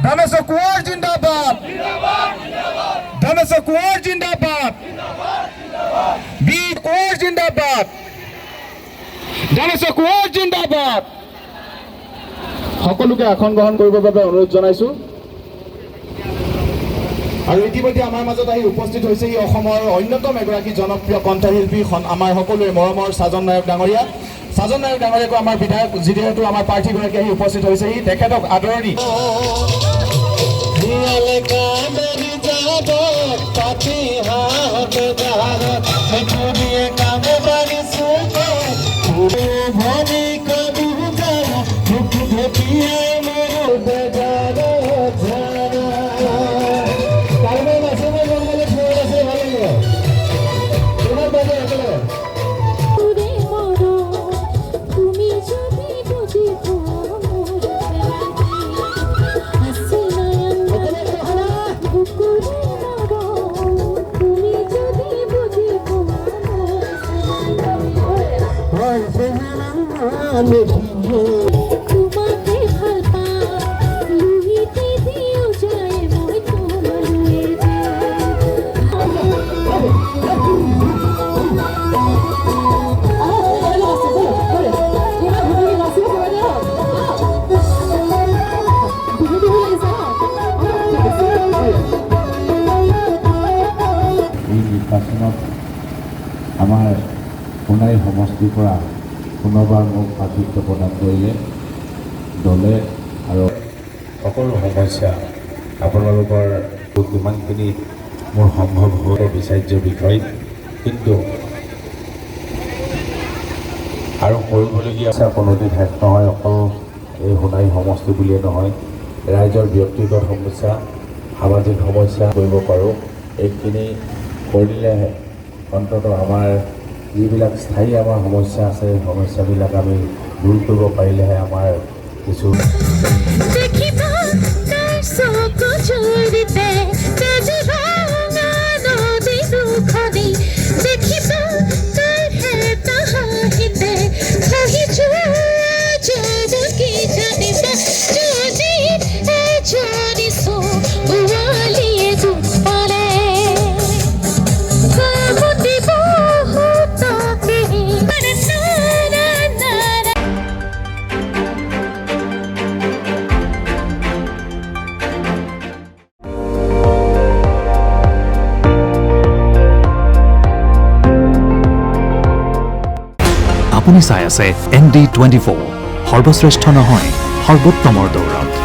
धनेश्वर कुंवर जिंदाबाद धनेश्वर कुंवर जिंदाबाद वीर कुंवर जिंदाबाद धनेश्वर कुंवर जिंदाबाद সকলোকে আসন গ্ৰহণ কৰিবৰ বাবে অনুৰোধ জনাইছো আৰু ইতিমধ্যে আমাৰ মাজত আহি উপস্থিত হৈছে এই অসমৰ অন্যতম এগৰাকী জনপ্ৰিয় কণ্ঠশিল্পী আমাৰ সকলোৰে মৰমৰ সাজন নায়ক ডাঙৰীয়া আমাৰ বিধায়ক যিহেতু আমাৰ প্ৰাৰ্থীগৰাকী আহি উপস্থিত হৈছে তেখেতক আদৰণি তোমাকে ভাল পাওঁ লুহিতে দিও যায় মই তোমালৈ এই নিৰ্বাচনত আমাৰ সোণাৰী সমষ্টিৰ পৰা পুনৰবাৰ মোক প্ৰাৰ্থিত্ব প্ৰদান কৰিলে দলে আৰু সকলো সমস্যা আপোনালোকৰ যিমানখিনি মোৰ সম্ভৱ হয় বিচাৰ্য বিষয় কিন্তু আৰু কৰিবলগীয়া কোনোদিন শেষ নহয় অকল এই সোণাৰী সমষ্টি বুলিয়ে নহয় ৰাইজৰ ব্যক্তিগত সমস্যা সামাজিক সমস্যা কৰিব পাৰোঁ এইখিনি কৰিলে অন্ততঃ আমাৰ যিবিলাক স্থায়ী আমাৰ সমস্যা আছে সমস্যাবিলাক আমি দূৰ কৰিব পাৰিলেহে আমাৰ কিছু আপুনি চাই আছে ND24 সৰ্বশ্ৰেষ্ঠ নহয় সৰ্বোত্তমৰ দৌৰত।